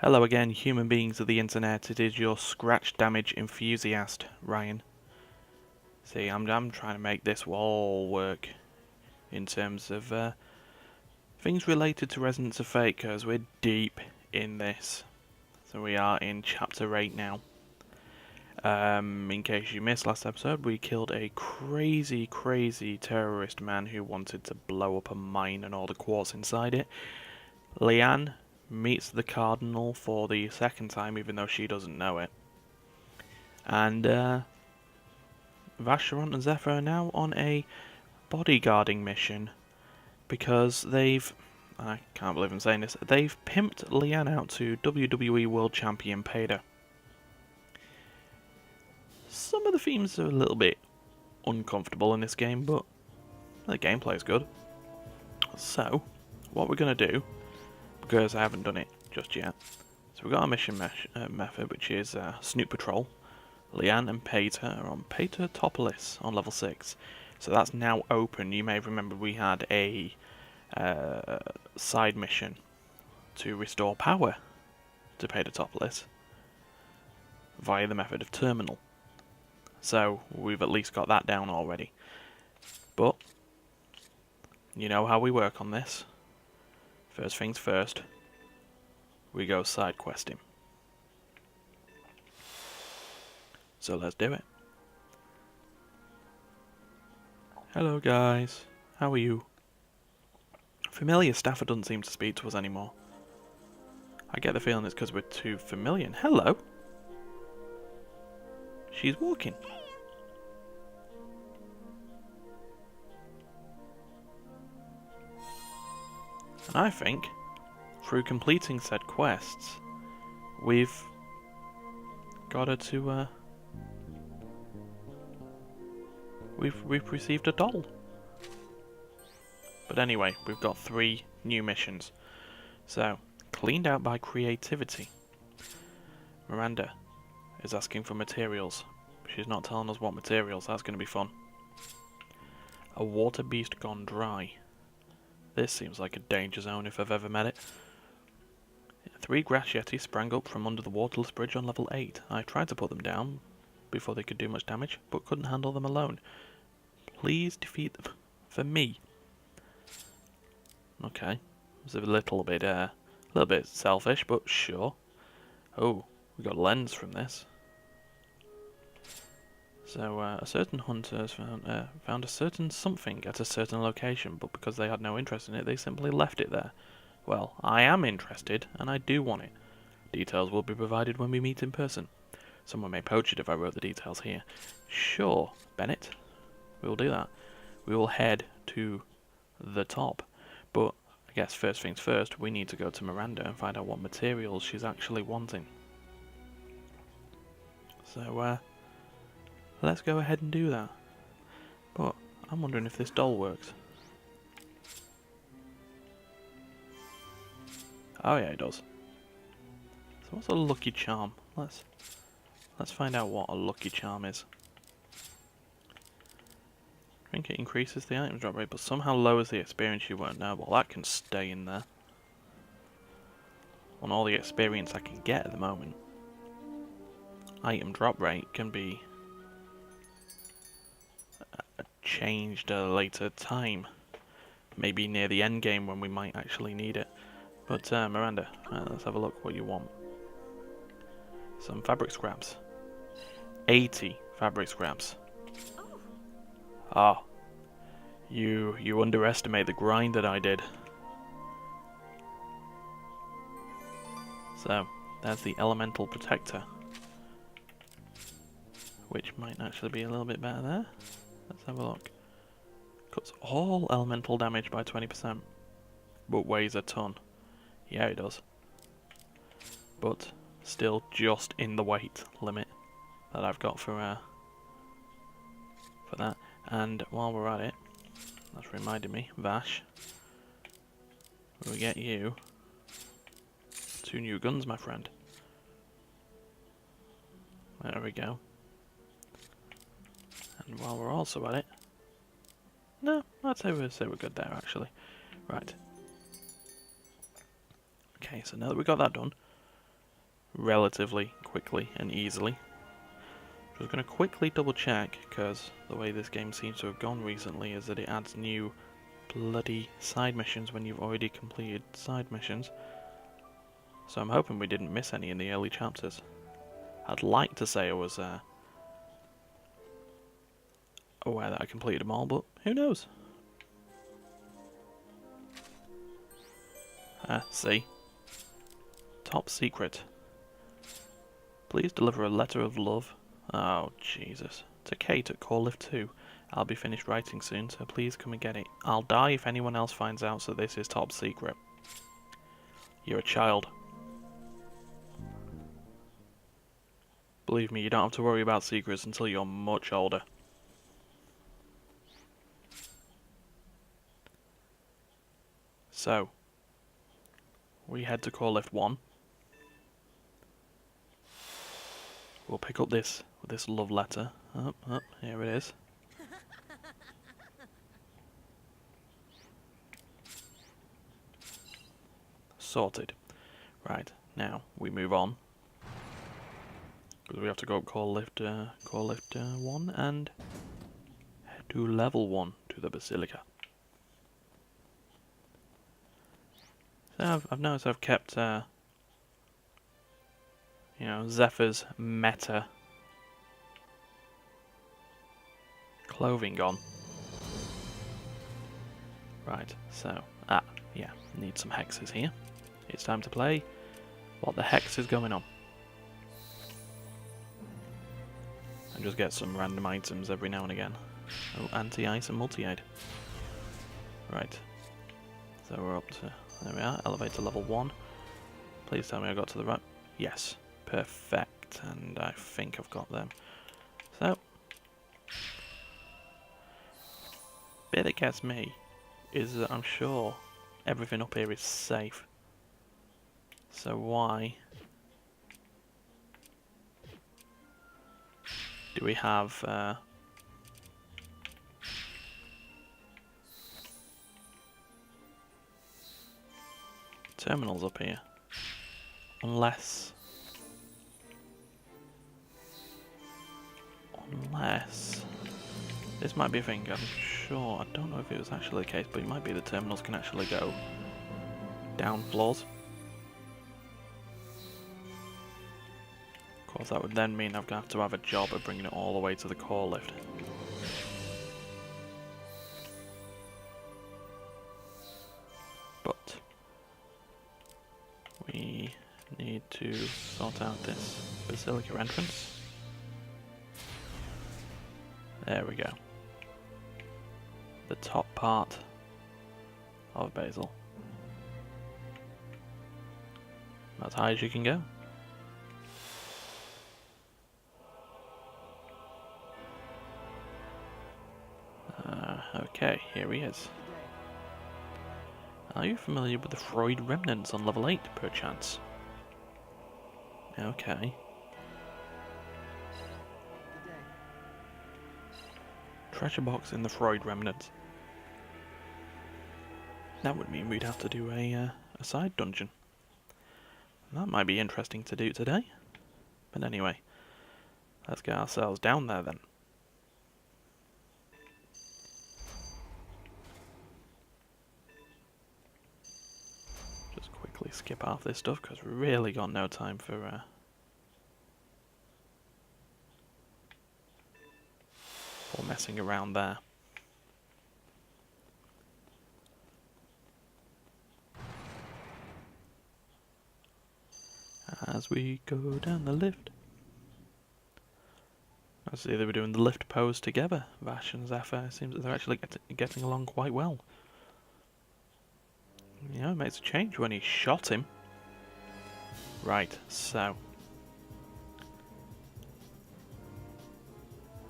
Hello again, human beings of the internet. It is your scratch damage enthusiast, Ryan. See, I'm trying to make this all work in terms of things related to Resonance of Fate, because we're deep in this. So we are in Chapter 8 now. In case you missed last episode, we killed a crazy terrorist man who wanted to blow up a mine and all the quartz inside it. Leanne meets the Cardinal for the second time, even though she doesn't know it. And Vacheron and Zephyr are now on a bodyguarding mission because they've, I can't believe I'm saying this, they've pimped Leanne out to WWE World Champion Pader. Some of the themes are a little bit uncomfortable in this game, but the gameplay is good. So, what we're going to do, because I haven't done it just yet, so we've got our mission method, which is Snoop Patrol. Leanne and Pater are on Patertopolis on level 6. So that's now open. You may remember we had a side mission to restore power to Patertopolis via the method of terminal. So we've at least got that down already. But you know how we work on this. First things first, we go side questing. So let's do it. Hello guys, how are you? Familiar staffer doesn't seem to speak to us anymore. I get the feeling it's because we're too familiar. Hello! She's walking. And I think, through completing said quests, we've got her to, We've received a doll. But anyway, we've got 3 new missions. So, cleaned out by creativity. Miranda is asking for materials. She's not telling us what materials. That's going to be fun. A water beast gone dry. This seems like a danger zone if I've ever met it. 3 grass Yeti sprang up from under the waterless bridge on level 8. I tried to put them down before they could do much damage, but couldn't handle them alone. Please defeat them for me. Okay, it's a little bit selfish, but sure. Oh, we got a lens from this. So a certain hunter has found a certain something at a certain location, but because they had no interest in it, they simply left it there. Well, I am interested, and I do want it. Details will be provided when we meet in person. Someone may poach it if I wrote the details here. Sure, Bennett. We will do that. We will head to the top. But I guess first things first, we need to go to Miranda and find out what materials she's actually wanting. So, let's go ahead and do that. But I'm wondering if this doll works. Oh yeah, it does. So what's a lucky charm? Let's find out what a lucky charm is. I think it increases the item drop rate, but somehow lowers the experience you won't know. Well, that can stay in there. On all the experience I can get at the moment. Item drop rate can be changed at a later time. Maybe near the end game when we might actually need it. But Miranda, let's have a look what you want. Some fabric scraps. 80 fabric scraps. Ah, you underestimate the grind that I did. So, there's the elemental protector, which might actually be a little bit better there. Let's have a look. Cuts all elemental damage by 20%, but weighs a ton. Yeah, it does. But still just in the weight limit that I've got for that. And while we're at it, that's reminded me, Vash, we'll get you 2 new guns, my friend. There we go. And while we're also at it, no, I'd say we're good there actually. Right. Okay, so now that we've got that done, relatively quickly and easily. I was going to quickly double check, because the way this game seems to have gone recently is that it adds new bloody side missions when you've already completed side missions. So I'm hoping we didn't miss any in the early chapters. I'd like to say I was aware that I completed them all, but who knows? See? Top secret. Please deliver a letter of love. Oh, Jesus. To Kate at Core Lift 2. I'll be finished writing soon, so please come and get it. I'll die if anyone else finds out, so this is top secret. You're a child. Believe me, you don't have to worry about secrets until you're much older. So, we head to Core Lift 1. We'll pick up this love letter. Here it is. Sorted. Right, now we move on. Because we have to go up Core Lift 1 and head to level 1 to the Basilica. So I've noticed I've kept, Zephyr's meta clothing on. Right, so, yeah, need some hexes here. It's time to play What the Hex is Going On. And just get some random items every now and again. Oh, anti-ice and multi-aid. Right, so we're up to, there we are, elevator level 1. Please tell me I got to the right, yes, perfect, and I think I've got them. So, bit that gets me is that I'm sure everything up here is safe. So why do we have terminals up here? Unless this might be a thing, I'm sure, I don't know if it was actually the case, but it might be the terminals can actually go down floors. Of course that would then mean I'm going to have to have a job of bringing it all the way to the core lift. But we need to sort out this Basilica entrance. There we go. The top part of Basil. As high as you can go. Okay, here he is. Are you familiar with the Freudian Remnants on level 8, perchance? Okay. Treasure box in the Freudian Remnant. That would mean we'd have to do a side dungeon. That might be interesting to do today. But anyway, let's get ourselves down there then. Just quickly skip half this stuff because we really got no time for messing around there. As we go down the lift. I see they were doing the lift pose together, Vash and Zephyr. It seems that they're actually getting along quite well. You know, it makes a change when he shot him. Right, so.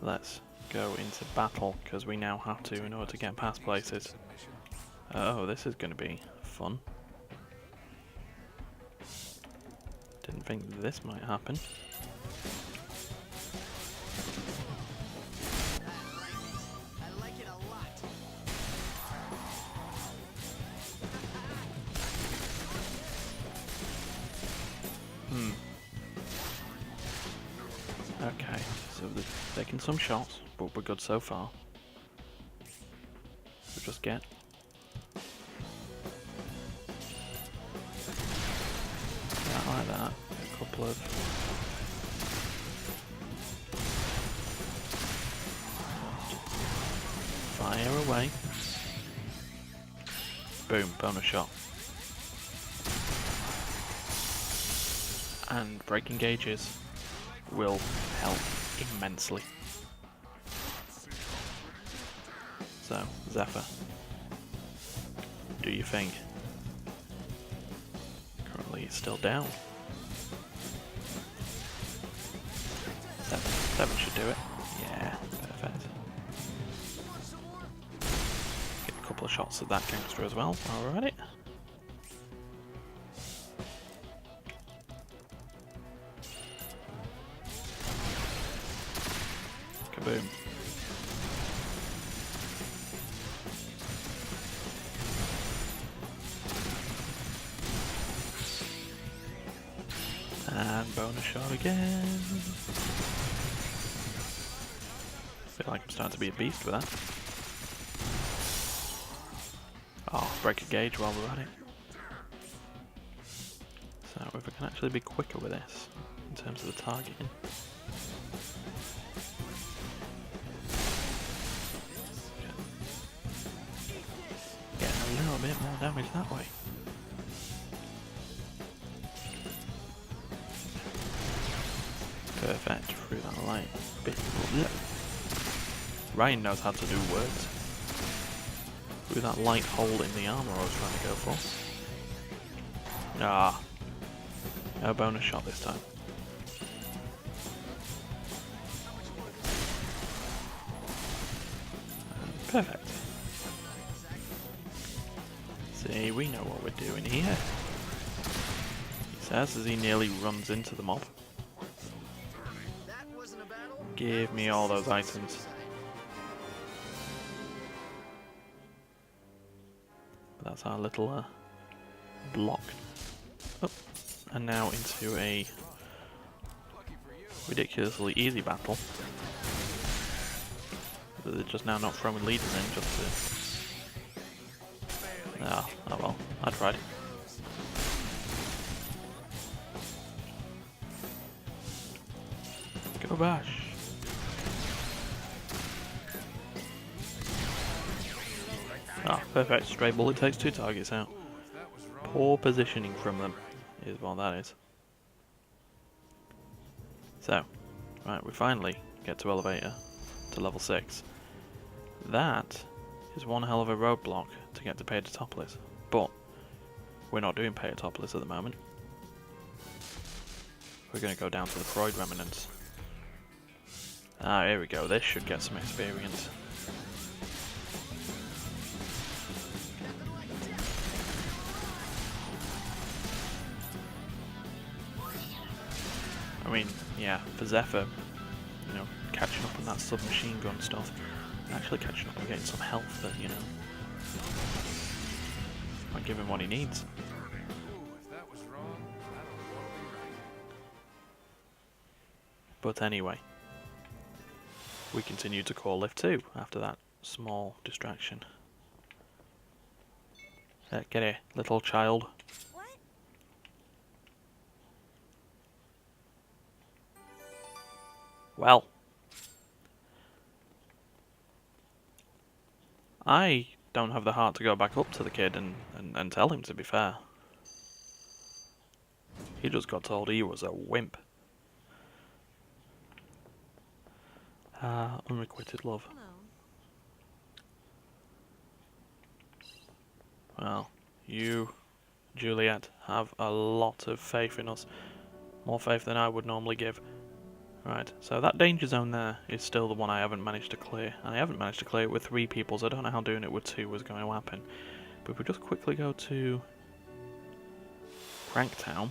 Let's go into battle, because we now have to in order to get past places. Oh, this is going to be fun. Didn't think this might happen. we're taking some shots, but we're good so far. So just get that like that. A couple of fire away. Boom, bonus shot. And breaking gauges will help immensely. So, Zephyr, do you think? Currently he's still down. 7 should do it. Yeah, perfect. Get a couple of shots at that gangster as well while we're at it. Kaboom. And bonus shot again. Feel like I'm starting to be a beast with that. Oh, break a gauge while we're at it. So if we can actually be quicker with this in terms of the targeting. Getting a little bit more damage that way. Perfect, through that light bit. Ryan knows how to do words. Through that light hole in the armor I was trying to go for. Ah. No bonus shot this time. Perfect. See, we know what we're doing here. He says as he nearly runs into the mob. Give me all those items. That's our little block. Oh, and now into a ridiculously easy battle. They're just now not throwing leaders in just to... Ah, oh well, I tried. Go bash. Ah, perfect. Stray bullet takes 2 targets out. Poor positioning from them is what that is. So, right, we finally get to elevator to level 6. That is one hell of a roadblock to get to Paedotopolis, but we're not doing Paedotopolis at the moment. We're going to go down to the Freudian Remnant. Ah, here we go. This should get some experience. I mean, yeah, for Zephyr, you know, catching up on that submachine gun stuff, and actually catching up and getting some health that, you know, might give him what he needs. But anyway, we continue to call lift 2 after that small distraction. Get here, little child. Well, I don't have the heart to go back up to the kid and tell him, to be fair. He just got told he was a wimp. Unrequited love. Well, you, Juliet, have a lot of faith in us. More faith than I would normally give. Right, so that danger zone there is still the one I haven't managed to clear. And I haven't managed to clear it with 3 people, so I don't know how doing it with 2 was going to happen. But if we just quickly go to Cranktown,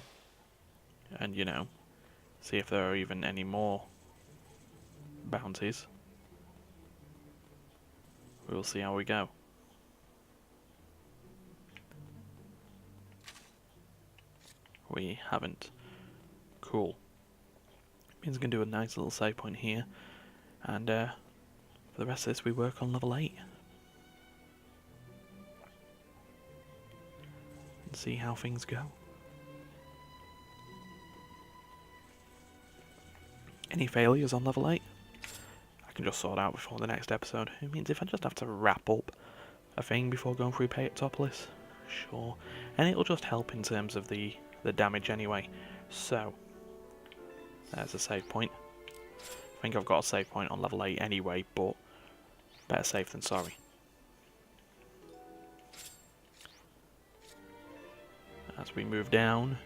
and, you know, see if there are even any more bounties. We'll see how we go. We haven't. Cool. Means I can do a nice little save point here. And for the rest of this we work on level 8. And see how things go. Any failures on level 8? I can just sort out before the next episode. It means if I just have to wrap up a thing before going through pay it topless, sure. And it'll just help in terms of the damage anyway. So, there's a save point. I think I've got a save point on level 8 anyway, but better safe than sorry. As we move down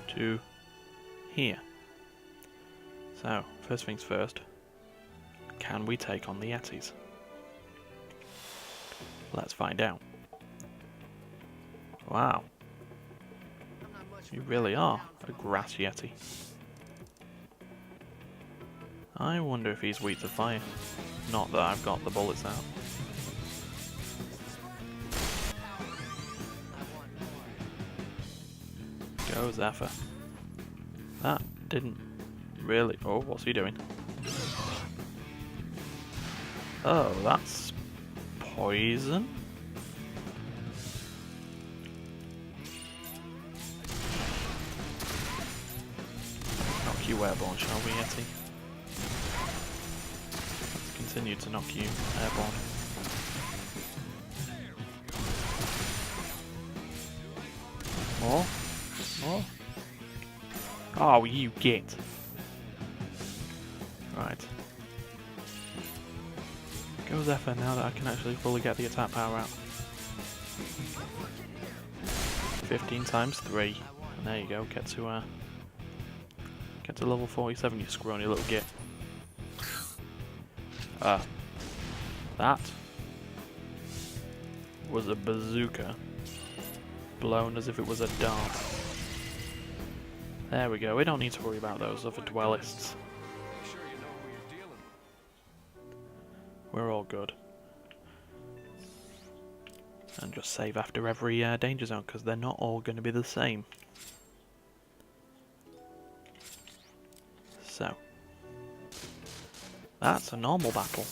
to here. So, first things first, can we take on the Yetis? Let's find out. Wow. You really are a grass Yeti. I wonder if he's weak to fire. Not that I've got the bullets out. Go Zephyr. That didn't really... Oh, what's he doing? Oh, that's poison? Knock you airborne, shall we, Yeti? Let's continue to knock you airborne. More? More? Oh, you get. Right. Go Zephyr now that I can actually fully get the attack power out. 15 times 3. And there you go, get to level 47, you scrawny little git. That was a bazooka blown as if it was a dart. There we go, we don't need to worry about those other dwellists. We're all good. And just save after every danger zone, because they're not all going to be the same. So, that's a normal battle.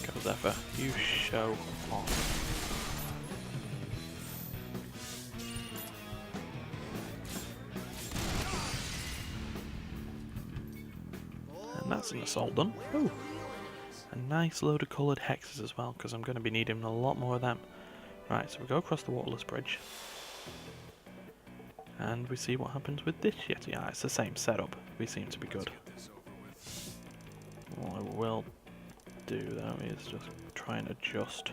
Go Zephyr, you show off. And that's an assault done. Ooh. A nice load of coloured hexes as well, because I'm going to be needing a lot more of them. Right, so we go across the waterless bridge. And we see what happens with this Yeti. Ah, it's the same setup. We seem to be good. What I will do though is just try and adjust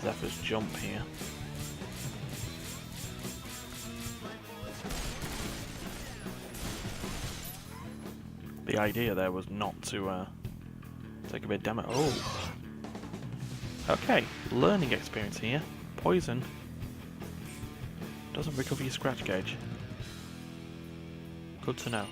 Zephyr's jump here. The idea there was not to take a bit of damage. Oh! Okay, learning experience here. Poison doesn't recover your scratch gauge. Good to know.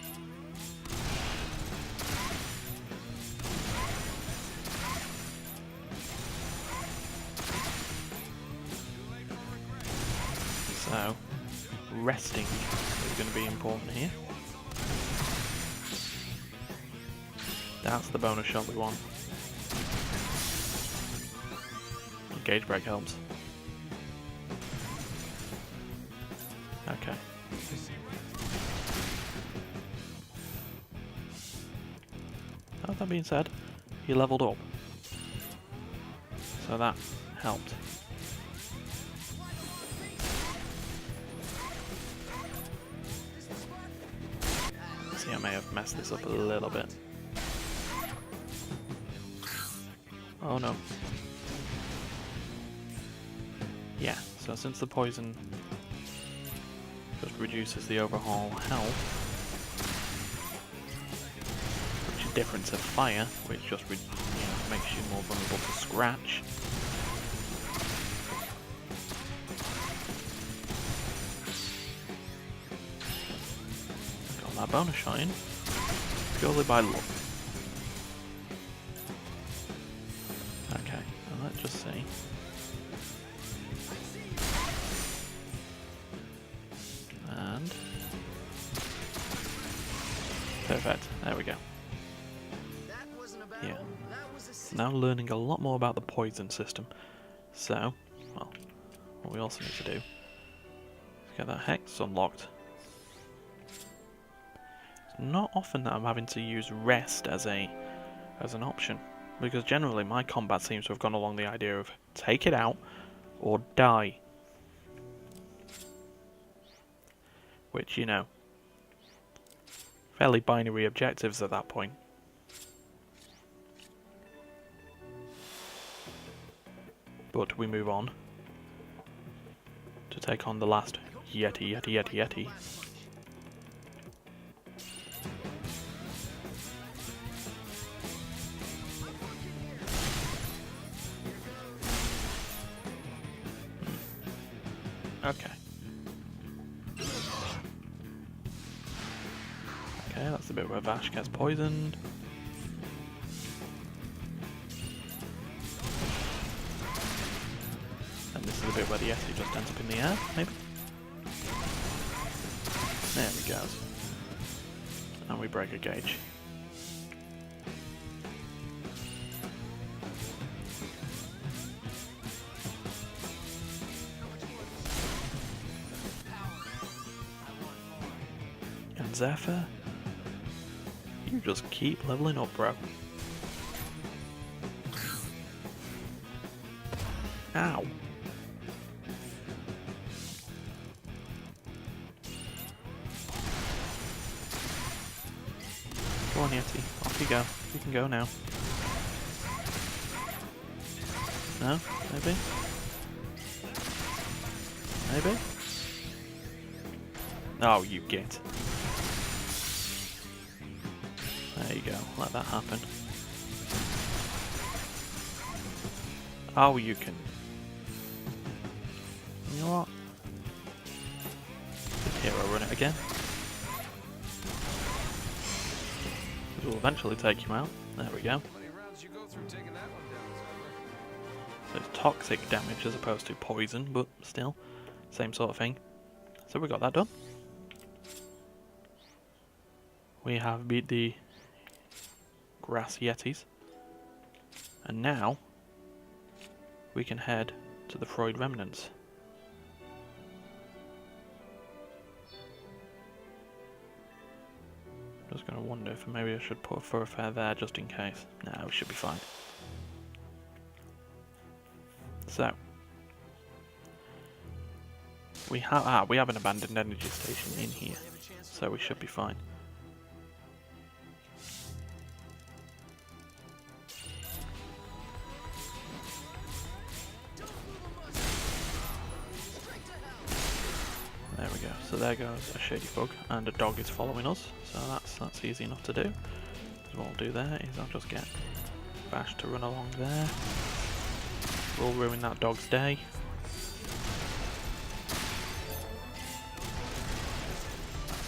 So, resting is going to be important here. That's the bonus shot we want. Gauge break helps. Okay. Oh, that being said, he leveled up. So that helped. See, I may have messed this up a little bit. Oh no. Yeah, so since the poison just reduces the overall health, which is different to fire, which just makes you more vulnerable to scratch. Got that bonus shot in, purely by luck. Okay, well, let's just see. And perfect. There we go. Yeah. So now learning a lot more about the poison system. So, well, what we also need to do is get that hex unlocked. It's not often that I'm having to use rest as an option, because generally my combat seems to have gone along the idea of take it out or die. Which, you know, fairly binary objectives at that point. But we move on to take on the last Yeti. Okay. Okay, that's the bit where Vash gets poisoned. And this is the bit where the Yeti just ends up in the air, maybe? There we go. And we break a gauge. And Zephyr, you just keep leveling up, bro. Ow. Go on, Yeti. Off you go. You can go now. No? Maybe? Maybe? Oh, you git. There you go. Let that happen. Oh, you can. You know what? Did Hero run it again? It will eventually take you out. There we go. So it's toxic damage as opposed to poison, but still, same sort of thing. So we got that done. We have beat the grass Yetis. And now we can head to the Freudian Remnants. Just gonna wonder if maybe I should put a thoroughfare there just in case. No, we should be fine. So we have an abandoned energy station in here, so we should be fine. There we go. So there goes a shady bug, and a dog is following us. So that's easy enough to do. So what I'll do there is I'll just get Bash to run along there. We'll ruin that dog's day.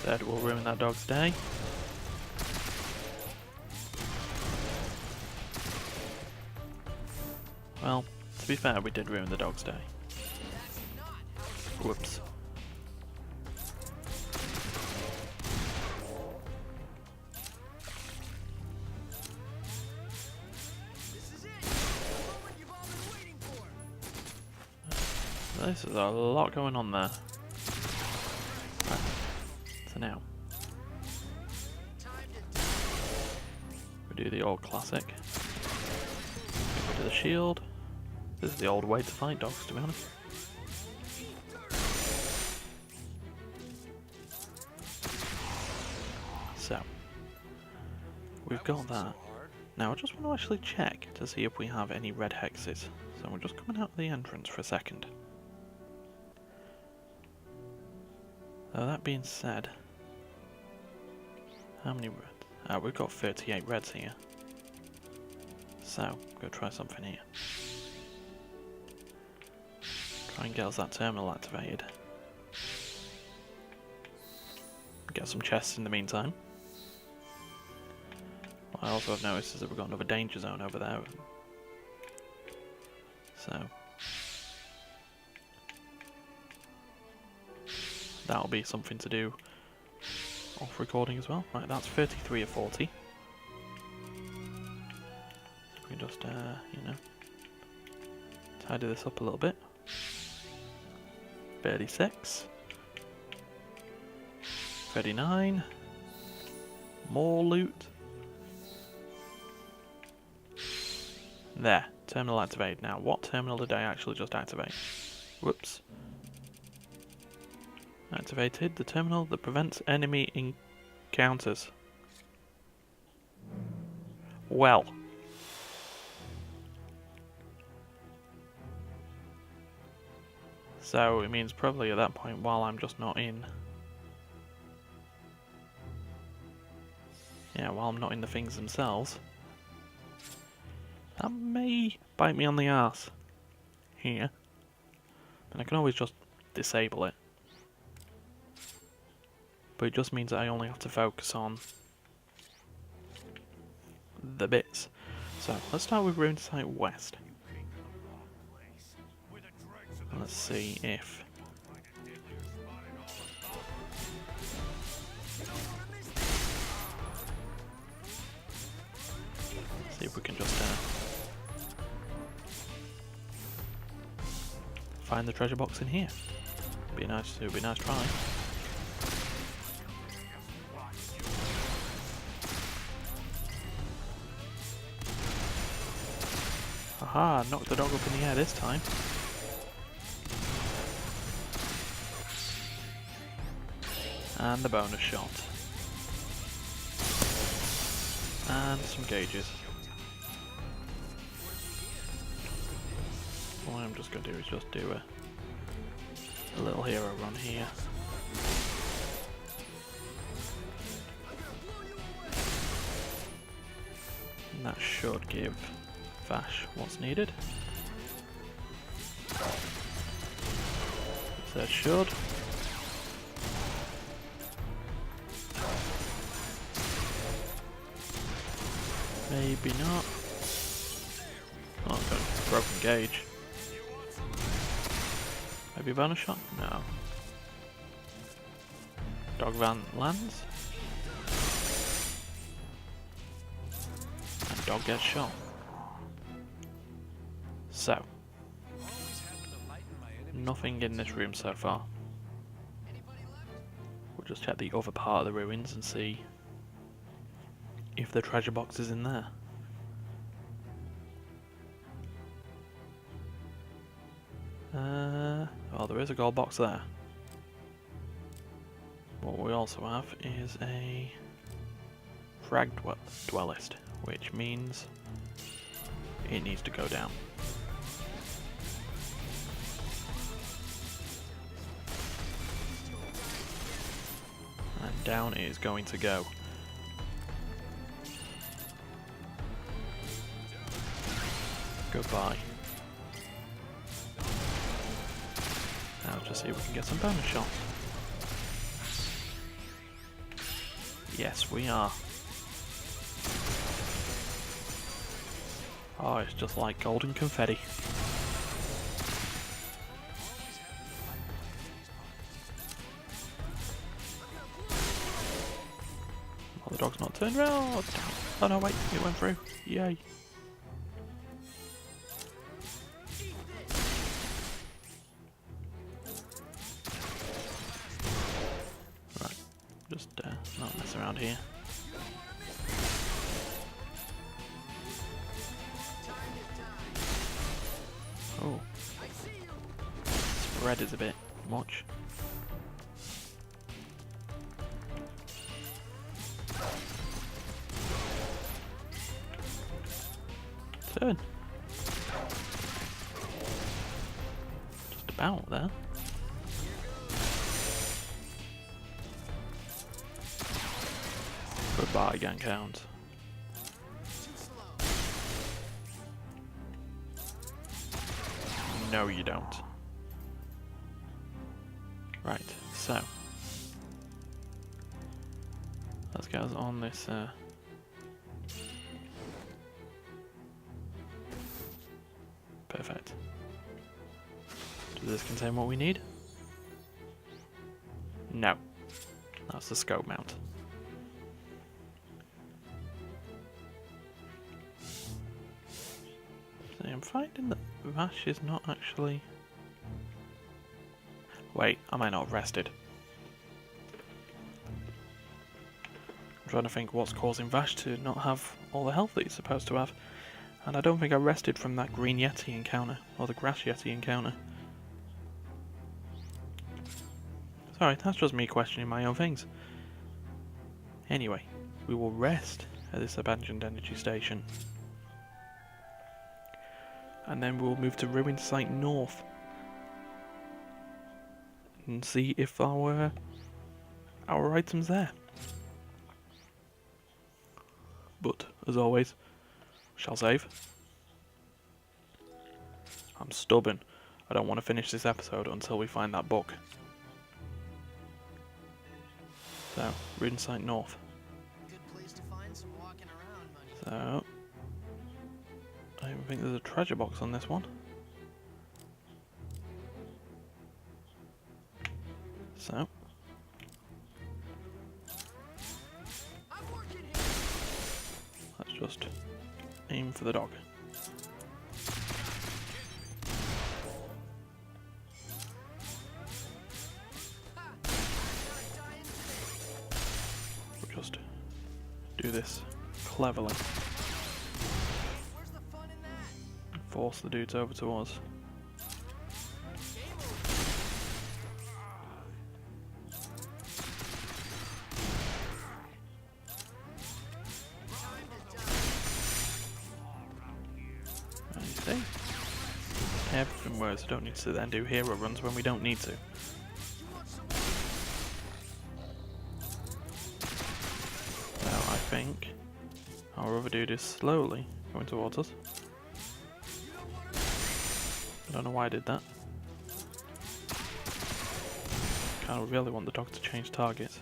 Said we'll ruin that dog's day. Well, to be fair, we did ruin the dog's day. Whoops. This is a lot going on there. Right. So now we do the old classic. Get rid of the shield. This is the old way to fight dogs, to be honest. So we've got that. Now I just want to actually check to see if we have any red hexes. So we're just coming out of the entrance for a second. So that being said, how many reds? We've got 38 reds here. So, go try something here. Try and get us that terminal activated. Get some chests in the meantime. What I also have noticed is that we've got another danger zone over there. So that'll be something to do off recording as well. Right, that's 33 of 40. So we can just, you know, tidy this up a little bit. 36. 39. More loot. There. Terminal activated. Now, what terminal did I actually just activate? Whoops. Activated the terminal that prevents enemy encounters. Well. So, it means probably at that point, while I'm just not in... Yeah, while I'm not in the things themselves, that may bite me on the arse here. And I can always just disable it. But it just means that I only have to focus on the bits. So, let's start with Ruined Site West. Let's see if... See if we can just find the treasure box in here. It'd be a nice try. Aha, knocked the dog up in the air this time. And the bonus shot. And some gauges. What I'm just going to do is just do a little hero run here. And that should give Vash what's needed. That should. Maybe not. Oh, I've got a broken gauge. Maybe a bonus shot? No. Dog van lands. And dog gets shot. So. Nothing in this room so far. We'll just check the other part of the ruins and see if the treasure box is in there. Oh, there is a gold box there. What we also have is a frag dwellist, which means it needs to go down. And down it is going to go. Goodbye. Now let's just see if we can get some bonus shots. Yes, we are. Oh, it's just like golden confetti. Oh, the dog's not turned around. Oh no, wait, it went through. Yay. Just not mess around here. Oh, spread is a bit much. Turn. Just about there. Goodbye, gang count. No, you don't. Right, so let's get us on this Perfect. Does this contain what we need? No. That's the scope mount. See, I'm finding that Vash is not actually... Wait, I might not have rested. I'm trying to think what's causing Vash to not have all the health that he's supposed to have. And I don't think I rested from that green Yeti encounter, or the grass Yeti encounter. Sorry, that's just me questioning my own things. Anyway, we will rest at this abandoned energy station. And then we'll move to Ruin Site North. And see if our items there. But, as always, shall save. I'm stubborn. I don't want to finish this episode until we find that book. So, Ruin Site North. Good place to find some walking around money. So, I don't think there's a treasure box on this one. So, let's just aim for the dog. We'll just do this cleverly. Where's the fun in that? Force the dudes over to us. Everything works. I don't need to sit there and do hero runs when we don't need to. So I think our other dude is slowly coming towards us. I don't know why I did that. Kind of really want the dog to change targets.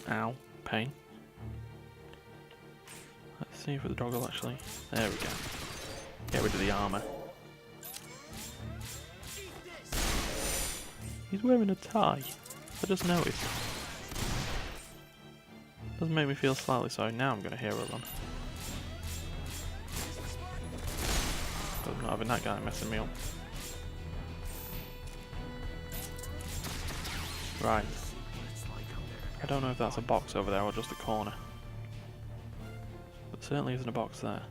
Ow, pain. Let's see if the dog will actually... There we go. Get rid of the armour. He's wearing a tie. I just noticed. Doesn't make me feel slightly sorry. Now I'm going to hero run. But I'm not having that guy messing me up. Right. I don't know if that's a box over there or just a corner. But certainly isn't a box there.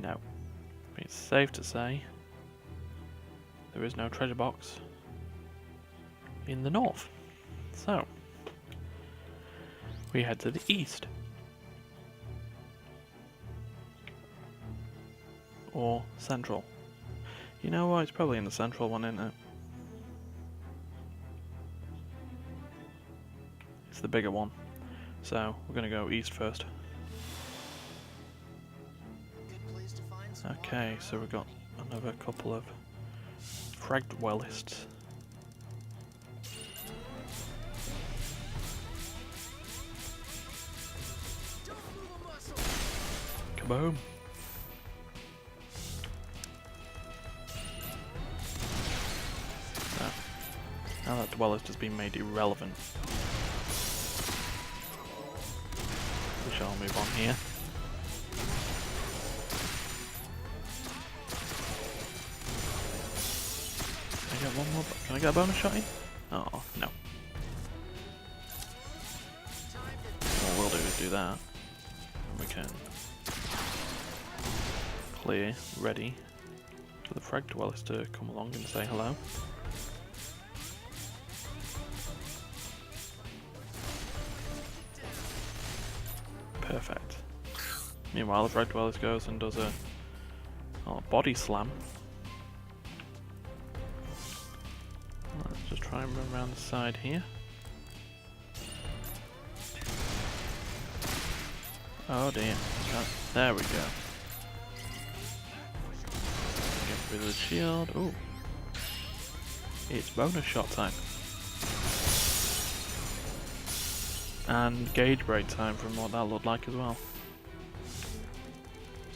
No. It's safe to say there is no treasure box in the north. So, we head to the east. Or central. You know what? It's probably in the central one, isn't it? It's the bigger one. So, we're going to go east first. Okay, so we've got another couple of frag dwellists. Kaboom! So, now that dwellist has been made irrelevant, we shall move on here. Can I get one more? Can I get a bonus shot in? Oh, no. What we'll do is do that. And we can clear, ready for the frag dwellers to come along and say hello. Perfect. Meanwhile, the frag dwellers goes and does a body slam. Let's just try and run around the side here. Oh dear. There we go. Get rid of the shield. Ooh. It's bonus shot time. And gauge break time from what that looked like as well.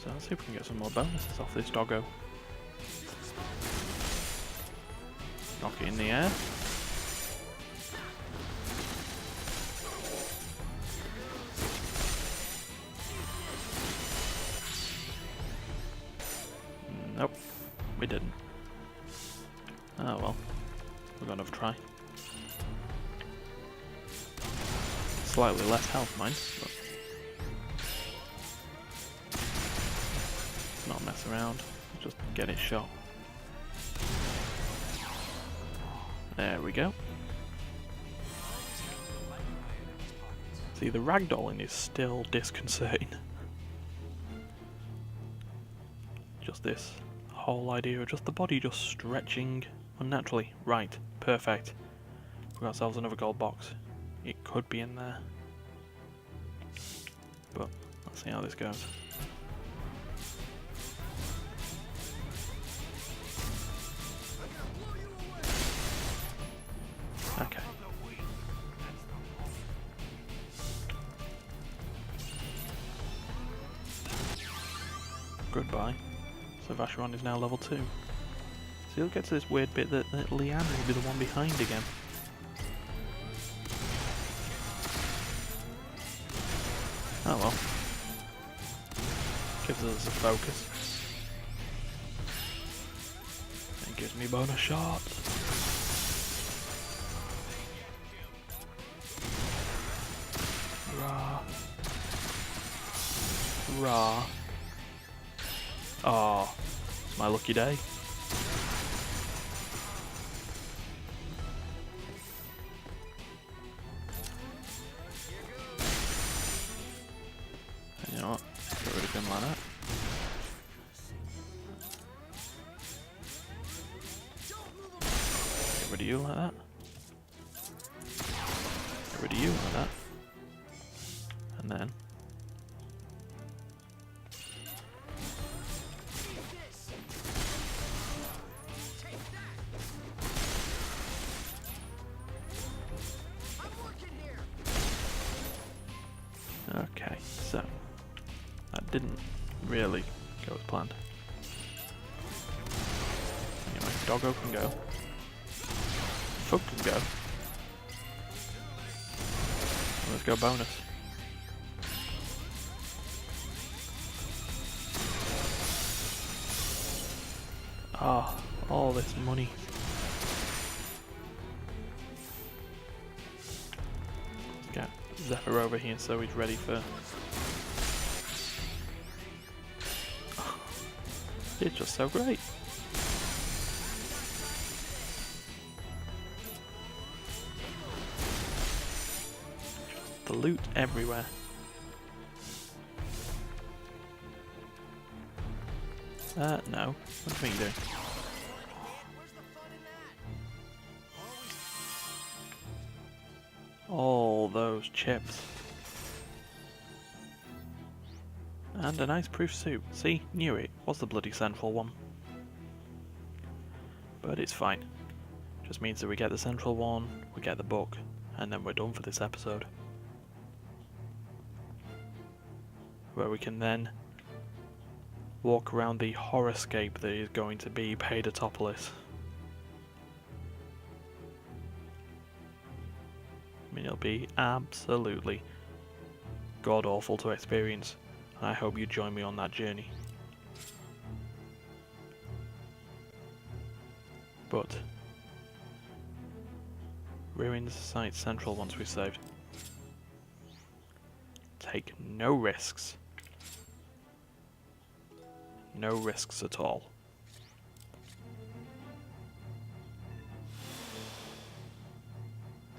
So let's see if we can get some more bonuses off this doggo. Knock it in the air. Nope, we didn't. Oh well, we've got another try. Slightly less health, mind, but not mess around, just get it shot. There we go. See, the ragdolling is still disconcerting. Just this whole idea of just the body just stretching unnaturally. Right, perfect. We got ourselves another gold box. It could be in there. But let's see how this goes. Okay. Goodbye. So Vacheron is now level 2. So he'll get to this weird bit that Leanne will be the one behind again. Oh well. Gives us a focus. And gives me bonus shots. Rah. Rah. Oh, it's my lucky day. And you know what? Get rid of him like that. Get rid of you like that. Get rid of you like that. And then okay, so that didn't really go as planned. Anyway, doggo can go. Fug can go. Let's go bonus. Ah, all this money. Let's get Zephyr over here so he's ready for... It's just so great. The loot everywhere. No. What do you think you're doing? All those chips. And a nice proof suit. See? Knew it. Was the bloody central one. But it's fine. Just means that we get the central one, we get the book, and then we're done for this episode. Where we can then walk around the horrorscape that is going to be Paedatopolis. I mean, it'll be absolutely god-awful to experience, and I hope you join me on that journey. But Ruins Site Central once we saved. Take no risks. No risks at all.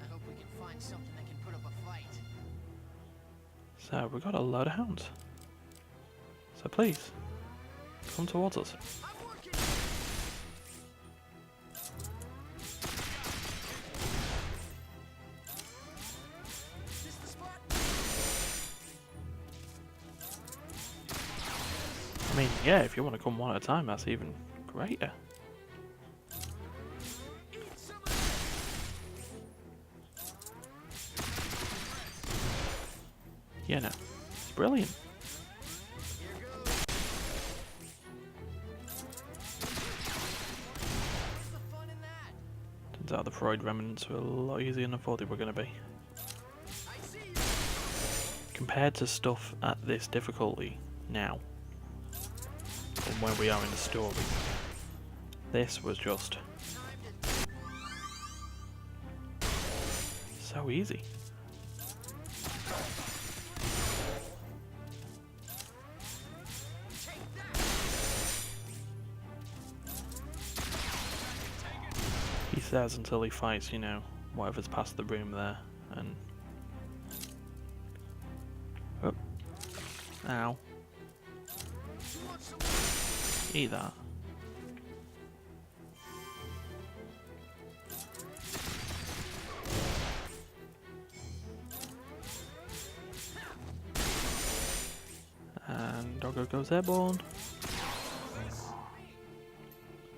I hope we can find something that can put up a fight. So we've got a load of hounds. So please, come towards us. I'm working. Is this the spot? I mean, yeah, if you want to come one at a time, that's even greater. Eat some of Yeah, no. It's brilliant. Turns out the Freudian Remnants were a lot easier than I thought they were going to be. Compared to stuff at this difficulty now, from where we are in the story, this was just so easy. He says until he fights, you know, whatever's past the room there, and... Oh. Ow. Eat that. And Doggo goes airborne.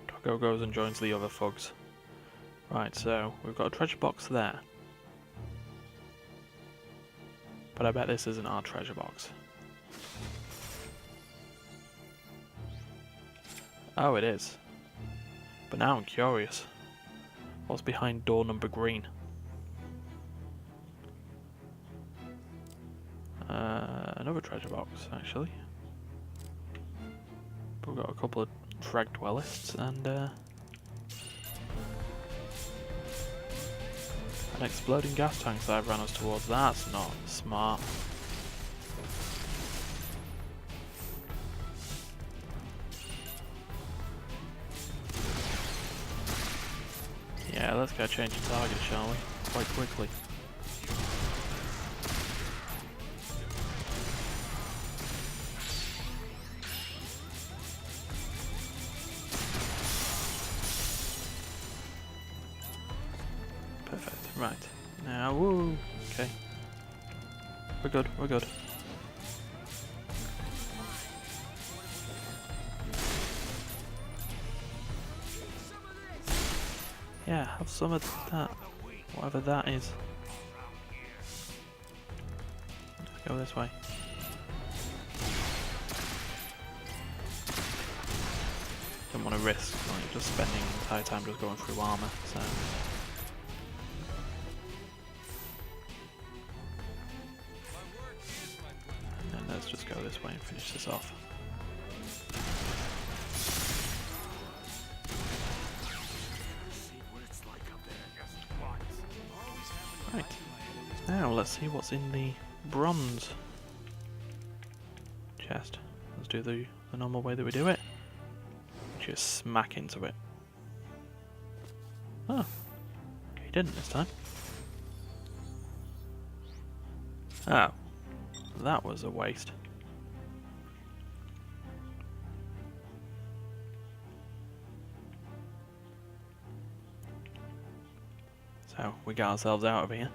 Doggo goes and joins the other thugs. Right, so we've got a treasure box there. But I bet this isn't our treasure box. Oh, it is. But now I'm curious. What's behind door number green? Another treasure box, actually. We've got a couple of frag dwellists and an exploding gas tank that ran us towards. That's not smart. Yeah, let's go change the target, shall we? Quite quickly. Perfect. Right. Now, woo! Okay. We're good, we're good. Yeah, have some of that. Whatever that is. Let's go this way. Don't want to risk like just spending the entire time just going through armor, so. And then let's just go this way and finish this off. Right, now let's see what's in the bronze chest. Let's do the normal way that we do it. Just smack into it. Oh, he didn't this time. Oh, that was a waste. So, we got ourselves out of here.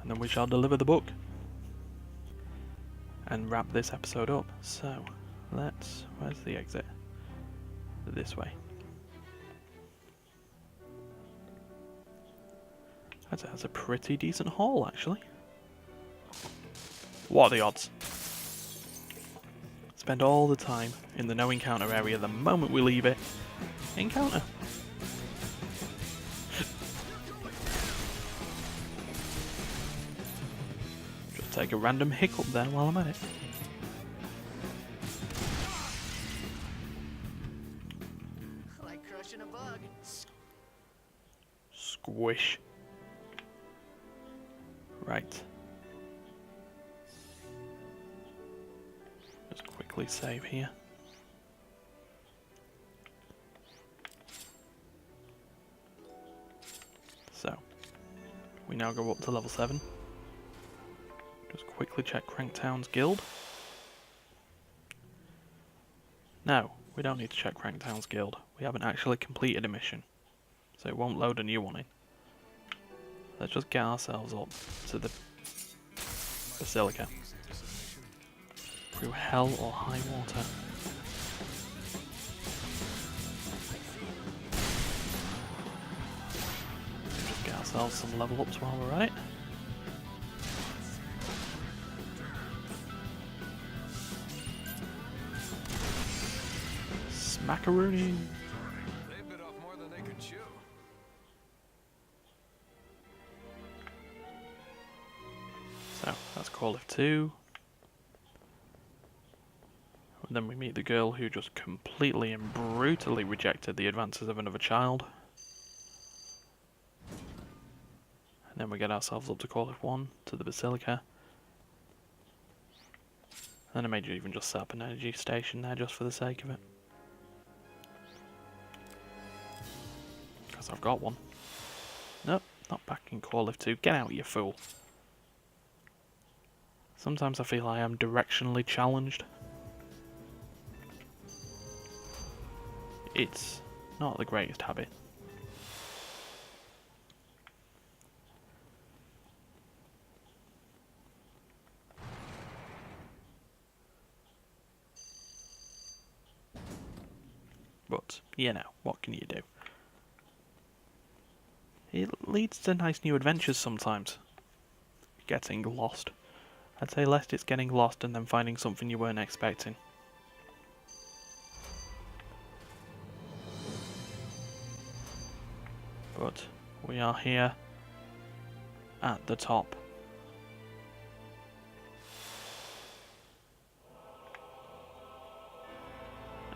And then we shall deliver the book. And wrap this episode up. So, where's the exit? This way. That's a pretty decent haul, actually. What are the odds? Spend all the time in the no encounter area. The moment we leave it, encounter. Just take a random hiccup there while I'm at it. Like crushing a bug. Squish. Right. Just quickly save here. So, we now go up to level 7. Just quickly check Cranktown's guild. No, we don't need to check Cranktown's guild. We haven't actually completed a mission, so it won't load a new one in. Let's just get ourselves up to the Basilica. Through hell or high water. Just get ourselves some level ups while we're at it. Macaroni. They bit off more than they could chew. So, that's Call of 2. And then we meet the girl who just completely and brutally rejected the advances of another child. And then we get ourselves up to Call of 1, to the Basilica. And I made you even just set up an energy station there just for the sake of it. Because I've got one. Nope, not back in Call of 2. Get out, you fool. Sometimes I feel I am directionally challenged. It's not the greatest habit. But, you know, what can you do? It leads to nice new adventures sometimes. Getting lost. I'd say less it's getting lost and then finding something you weren't expecting. But we are here at the top.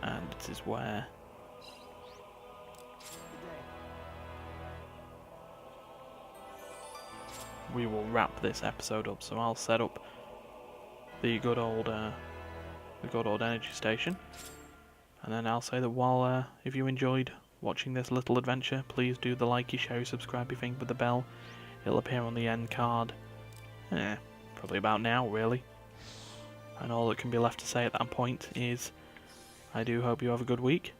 And it is where we will wrap this episode up. So I'll set up the good old energy station, and then I'll say that while if you enjoyed watching this little adventure, please do the likey, share, subscribe thing with the bell. It'll appear on the end card. Probably about now, really. And all that can be left to say at that point is, I do hope you have a good week.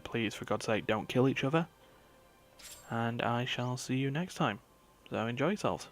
Please, for God's sake, don't kill each other. And I shall see you next time. So enjoy yourselves.